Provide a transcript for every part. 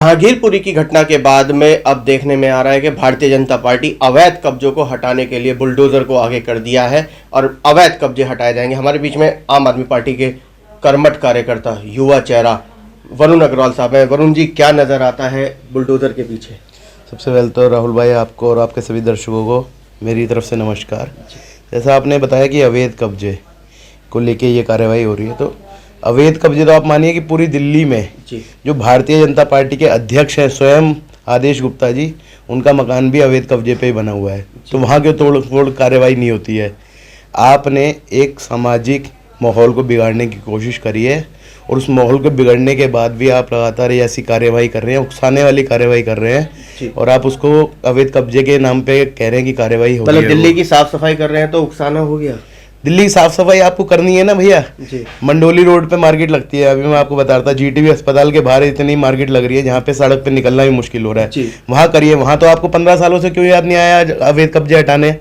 जहांगीरपुरी की घटना के बाद में अब देखने में आ रहा है कि भारतीय जनता पार्टी अवैध कब्जों को हटाने के लिए बुलडोजर को आगे कर दिया है और अवैध कब्जे हटाए जाएंगे। हमारे बीच में आम आदमी पार्टी के कर्मठ कार्यकर्ता, युवा चेहरा वरुण अग्रवाल साहब हैं। वरुण जी, क्या नजर आता है बुलडोजर के पीछे? सबसे पहले तो राहुल भाई, आपको और आपके सभी दर्शकों को मेरी तरफ से नमस्कार। जैसा आपने बताया कि अवैध कब्जे को लेके ये कार्रवाई हो रही है, तो अवैध कब्जे तो आप मानिए कि पूरी दिल्ली में जो भारतीय जनता पार्टी के अध्यक्ष हैं स्वयं आदेश गुप्ता जी, उनका मकान भी अवैध कब्जे पे ही बना हुआ है। तो वहाँ क्यों तोड़ फोड़ कार्रवाई नहीं होती है? आपने एक सामाजिक माहौल को बिगाड़ने की कोशिश करी है और उस माहौल को बिगड़ने के बाद भी आप लगातार ऐसी कार्रवाई कर रहे हैं, उकसाने वाली कार्रवाई कर रहे हैं और आप उसको अवैध कब्जे के नाम पे कह रहे हैं कि कार्रवाई हो रही है। दिल्ली की साफ सफाई कर रहे हैं तो उकसाना हो गया। दिल्ली की साफ सफाई आपको करनी है ना भैया। मंडोली रोड पे मार्केट लगती है, अभी मैं आपको बता रहा था, जीटीबी अस्पताल के बाहर इतनी मार्केट लग रही है जहाँ पे सड़क पे निकलना भी मुश्किल हो रहा है। वहाँ करिए। वहाँ तो आपको 15 सालों से क्यों याद नहीं आया अवैध कब्जे हटाने?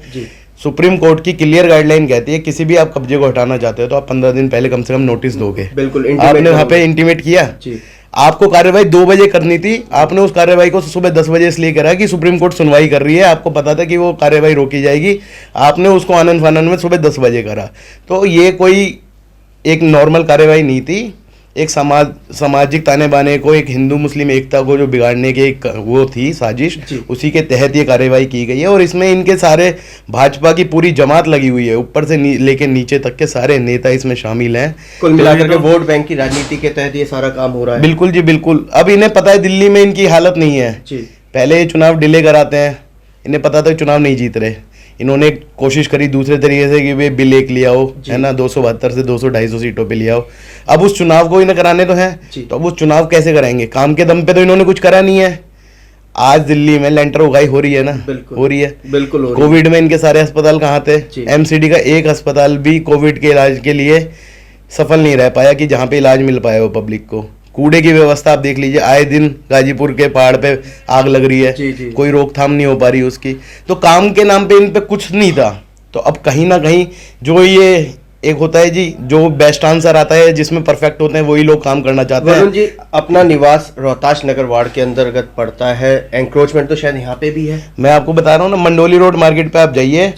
सुप्रीम कोर्ट की क्लियर गाइडलाइन कहती है किसी भी आप कब्जे को हटाना चाहते हो तो आप 15 दिन पहले कम से कम नोटिस दोगे। बिल्कुल, आपने वहाँ पे इंटीमेट किया। आपको कार्रवाई 2 बजे करनी थी, आपने उस कार्रवाई को सुबह 10 बजे इसलिए करा कि सुप्रीम कोर्ट सुनवाई कर रही है, आपको पता था कि वो कार्रवाई रोकी जाएगी, आपने उसको आनन फानन में सुबह 10 बजे करा। तो ये कोई एक नॉर्मल कार्रवाई नहीं थी। एक सामाजिक ताने बाने को, एक हिंदू मुस्लिम एकता को जो बिगाड़ने की एक वो थी साजिश, उसी के तहत ये कार्रवाई की गई है। और इसमें इनके सारे भाजपा की पूरी जमात लगी हुई है, ऊपर से लेके नीचे तक के सारे नेता इसमें शामिल हैं। कुल मिलाकर के वोट बैंक की राजनीति के तहत ये सारा काम हो रहा है। बिल्कुल जी, बिल्कुल। अब इन्हें पता है दिल्ली में इनकी हालत नहीं है। पहले ये चुनाव डिले कराते हैं, इन्हें पता था चुनाव नहीं जीत रहे, इन्होंने कोशिश करी दूसरे तरीके से कि वे बिल एक लिया हो, है ना, 272 से 200-250 सीटों पे लिया हो। अब उस चुनाव को इन्हें कराने तो हैं, तो अब उस चुनाव कैसे कराएंगे? काम के दम पे तो इन्होंने कुछ करा नहीं है। आज दिल्ली में लेंटर उगाई हो रही है ना, हो रही है। बिल्कुल। कोविड में इनके सारे अस्पताल कहाँ थे? एमसीडी का एक अस्पताल भी कोविड के इलाज के लिए सफल नहीं रह पाया कि जहाँ पे इलाज मिल पाया हो पब्लिक को। कूड़े की व्यवस्था आप देख लीजिए, आए दिन गाजीपुर के पहाड़ पे आग लग रही है, कोई रोकथाम नहीं हो पा रही उसकी। तो काम के नाम पे इन पे कुछ नहीं था। तो अब कहीं ना कहीं जो ये एक होता है जी, जो बेस्ट आंसर आता है जिसमें परफेक्ट होते हैं वही लोग काम करना चाहते हैं। वरुण जी, अपना निवास रोहताश नगर वार्ड के अंतर्गत पड़ता है, एंक्रोचमेंट तो शायद यहाँ पे भी है। मैं आपको बता रहा हूँ ना, मंडोली रोड मार्केट पे आप जाइए,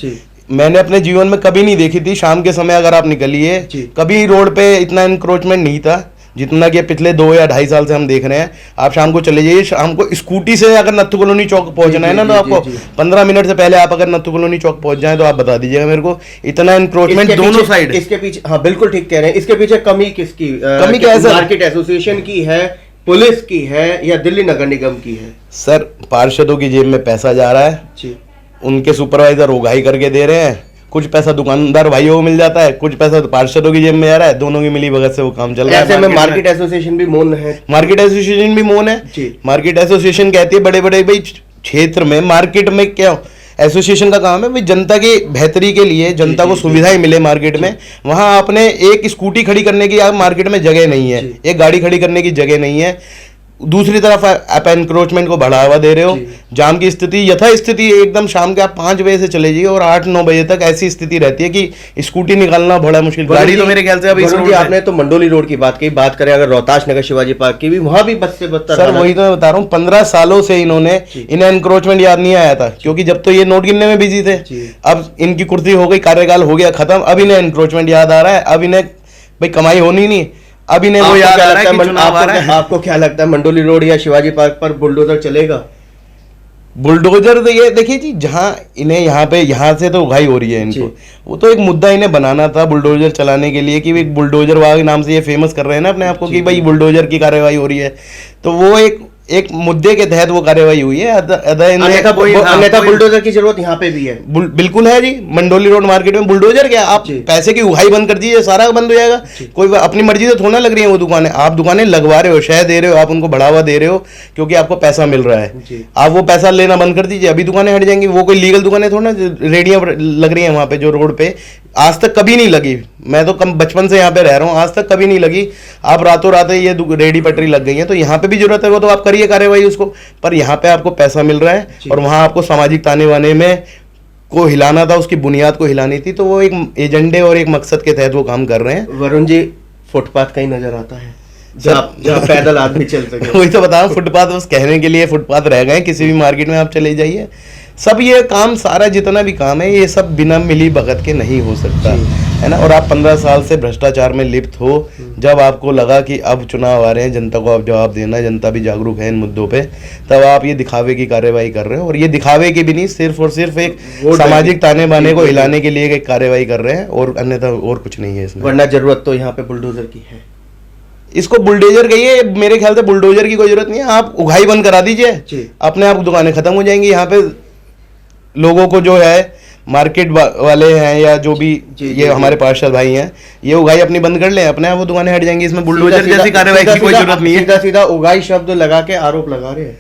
मैंने अपने जीवन में कभी नहीं देखी थी। शाम के समय अगर आप निकलिए, कभी रोड पे इतना एंक्रोचमेंट नहीं था जितना कि पिछले 2 या 2.5 साल से हम देख रहे हैं। आप शाम को चले जाइए, शाम को स्कूटी से अगर नत्थु कॉलोनी चौक पहुंचना है ना, तो आपको 15 मिनट से पहले आप अगर नत्थु कॉलोनी चौक पहुंच जाए तो आप बता दीजिएगा मेरे को, इतना एनक्रोचमेंट दोनों साइड। इसके पीछे, हाँ बिल्कुल ठीक कह रहे हैं, इसके पीछे कमी किसकी? कमी क्या है सर? मार्केट एसोसिएशन की है, पुलिस की है, या दिल्ली नगर निगम की है? सर, पार्षदों की जेब में पैसा जा रहा है, उनके सुपरवाइजर उगाही करके दे रहे हैं, कुछ पैसा दुकानदार भाइयों को मिल जाता है, कुछ पैसा पार्षदों की जेब में जा रहा है, दोनों की मिली भगत से वो काम चल रहा है। ऐसे में मार्केट एसोसिएशन भी मौन है। मार्केट एसोसिएशन भी मौन है। मार्केट एसोसिएशन कहती है बड़े बड़े भाई क्षेत्र में मार्केट में क्या एसोसिएशन का काम है भाई, जनता की बेहतरी के लिए, जनता को सुविधाएं मिले मार्केट में। वहां आपने एक स्कूटी खड़ी करने की आप मार्केट में जगह नहीं है, एक गाड़ी खड़ी करने की जगह नहीं है। दूसरी तरफ आप एनक्रोचमेंट को बढ़ावा दे रहे हो। जाम की स्थिति यथा स्थिति एकदम शाम के आप 5 बजे से चले जाइए और 8-9 बजे तक ऐसी स्थिति रहती है कि स्कूटी निकालना बड़ा मुश्किल। गाड़ी तो मेरे ख्याल से अभी आपने तो मंडोली रोड की बात की, बात करें अगर रोहताश नगर शिवाजी पार्क की भी, वहां भी बस से बदतर। सर वही तो मैं बता रहा हूँ, 15 सालों से इन्हें एनक्रोचमेंट याद नहीं आया था, क्योंकि जब तो ये नोट गिनने में बिजी थे। अब इनकी कुर्सी हो गई, कार्यकाल हो गया खत्म, अब इन्हें एनक्रोचमेंट याद आ रहा है। अब इन्हें भाई कमाई होनी नहीं, अब इन्हें वो याद आ रहा है कि चुनाव आ रहा है। आपको क्या लगता है मंडोली रोड या शिवाजी पार्क पर बुलडोजर चलेगा? बुलडोजर तो ये देखिए जी, जहां इन्हें यहाँ से तो उगाई हो रही है इनको, वो तो एक मुद्दा इन्हें बनाना था बुलडोजर चलाने के लिए कि एक बुलडोजर वाले नाम से ये फेमस कर रहे हैं ना अपने आप को कि भाई बुलडोजर की कार्रवाई हो रही है। तो वो एक मुद्दे के तहत वो कार्रवाई हुई है। अन्यथा बुलडोजर की जरूरत यहाँ पे भी है। बिल्कुल है जी। मंडोली रोड मार्केट में बुलडोजर क्या, आप पैसे की उगाही बंद कर दीजिए, सारा बंद हो जाएगा। कोई अपनी मर्जी से थोड़ा लग रही है वो दुकानें, आप दुकानें लगवा रहे हो, शह दे रहे हो, आप उनको बढ़ावा दे रहे हो क्योंकि आपको पैसा मिल रहा है। आप वो पैसा लेना बंद कर दीजिए, अभी दुकानें हट जाएंगी। वो कोई लीगल दुकानें थोड़ा, रेडियां लग रही है वहां पे जो रोड पे आज तक कभी नहीं लगी। मैं तो कम बचपन से यहाँ पे रह रहा हूँ, आज तक कभी नहीं लगी। आप रातों रात ये रेडी पटरी लग गई है, तो यहाँ पे भी जरूरत है वो तो आप करिए कार्रवाई उसको। पर यहाँ पे आपको पैसा मिल रहा है और वहां आपको सामाजिक ताने बाने में को हिलाना था, उसकी बुनियाद को हिलानी थी, तो वो एक एजेंडे और एक मकसद के तहत वो काम कर रहे हैं। वरुण जी, फुटपाथ कहीं नजर आता है जहाँ पैदल आदमी चल सके। वही तो बता रहा हूँ, फुटपाथ बस कहने के लिए फुटपाथ रह गए। किसी भी मार्केट में आप चले जाइए, सब ये काम सारा जितना भी काम है ये सब बिना मिली भगत के नहीं हो सकता है ना। और आप 15 साल से भ्रष्टाचार में लिप्त हो, जब आपको लगा कि अब चुनाव आ रहे हैं, जनता को अब जवाब देना है, जनता भी जागरूक है इन मुद्दों पे, तब आप ये दिखावे की कार्रवाई कर रहे हो। और ये दिखावे की भी नहीं, सिर्फ और सिर्फ एक सामाजिक ताने बाने को हिलाने के लिए एक कार्रवाई कर रहे हैं, और अन्यथा और कुछ नहीं है इसमें। वरना जरूरत तो यहाँ पे बुलडोजर की है। इसको बुलडोजर कहिए, मेरे ख्याल से बुलडोजर की कोई जरूरत नहीं है। आप उगाही बंद करा दीजिए, अपने आप दुकानें खत्म हो जाएंगी। यहाँ पे लोगों को जो है मार्केट वाले हैं या जो भी ये हमारे पार्षद भाई हैं, ये उगाही अपनी बंद कर लें, अपने आप वो दुकानें हट जाएंगी। इसमें बुलडोजर जैसी कार्रवाई की कोई जरूरत नहीं है। सीधा सीधा उगाही शब्द लगा के आरोप लगा रहे हैं।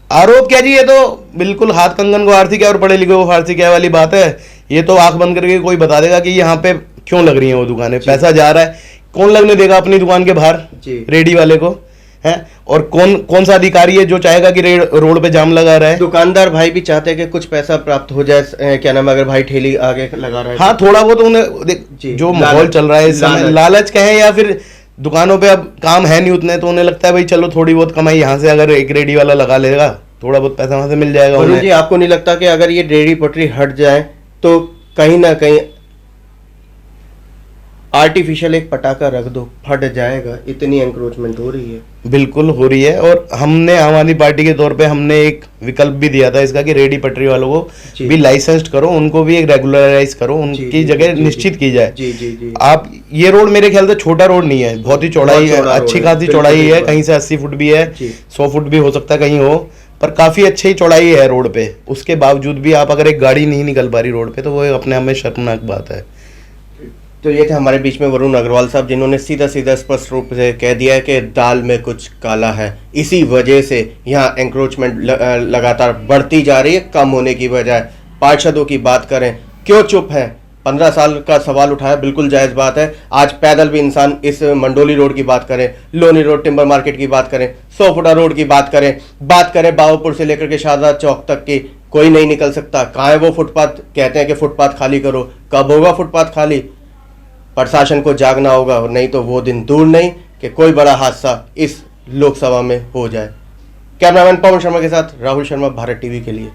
आरोप क्या जी, ये तो बिल्कुल हाथ कंगन को आरती क्या और पढ़े लिखे को फारसी क्या वाली बात है। ये तो आंख बंद करके कोई बता देगा कि यहाँ पे क्यों लग रही है वो दुकानें, पैसा जा रहा है, कौन लगने देगा अपनी दुकान के बाहर रेडी वाले को है। और कौन सा अधिकारी है जो चाहेगा कि रोड पे जाम लगा रहा है। दुकानदार भाई भी चाहते हैं कि कुछ पैसा प्राप्त हो जाए, क्या नाम, अगर भाई ठेली आगे लगा रहा है। हाँ, थोड़ा बहुत उन्हें जो माहौल चल रहा है इस समय, लालच कहें या फिर दुकानों पे अब काम है नहीं उतने, तो उन्हें लगता है भाई चलो थोड़ी बहुत कमाई यहाँ से अगर एक रेडी वाला लगा लेगा, थोड़ा बहुत पैसा वहां से मिल जाएगा उन्हें। जी, आपको नहीं लगता कि अगर ये रेडी पटरी हट जाए तो कहीं ना कहीं आर्टिफिशियल एक पटाखा रख दो, फट जाएगा, इतनी एंक्रोचमेंट हो रही है। बिल्कुल हो रही है। और हमने आम आदमी पार्टी के तौर पे हमने एक विकल्प भी दिया था इसका कि रेडी पटरी वालों को भी लाइसेंस्ड करो, उनको भी एक रेगुलराइज करो, उनकी जगह निश्चित की जाए। आप ये रोड मेरे ख्याल से छोटा रोड नहीं है, बहुत ही चौड़ाई है, अच्छी खासी चौड़ाई है, कहीं से 80 फुट भी है, 100 फुट भी हो सकता है कहीं हो, पर काफी अच्छी चौड़ाई है रोड पे। उसके बावजूद भी आप अगर एक गाड़ी नहीं निकल पा रही रोड पे, तो वो अपने आप में शर्मनाक बात है। तो ये थे हमारे बीच में वरुण अग्रवाल साहब, जिन्होंने सीधा सीधा स्पष्ट रूप से कह दिया है कि दाल में कुछ काला है। इसी वजह से यहाँ एंक्रोचमेंट लगातार बढ़ती जा रही है, कम होने की बजाय। पार्षदों की बात करें, क्यों चुप है? 15 साल का सवाल उठाया, बिल्कुल जायज़ बात है। आज पैदल भी इंसान इस मंडोली रोड की बात करें, लोनी रोड टिम्बर मार्केट की बात करें, 100 फुटा रोड की बात करें बाबूपुर से लेकर के शाहजाद चौक तक की, कोई नहीं निकल सकता। कहाँ है वो फुटपाथ? कहते हैं कि फुटपाथ खाली करो, कब होगा फुटपाथ खाली? प्रशासन को जागना होगा, नहीं तो वो दिन दूर नहीं कि कोई बड़ा हादसा इस लोकसभा में हो जाए। कैमरामैन पवन शर्मा के साथ राहुल शर्मा, भारत टीवी के लिए।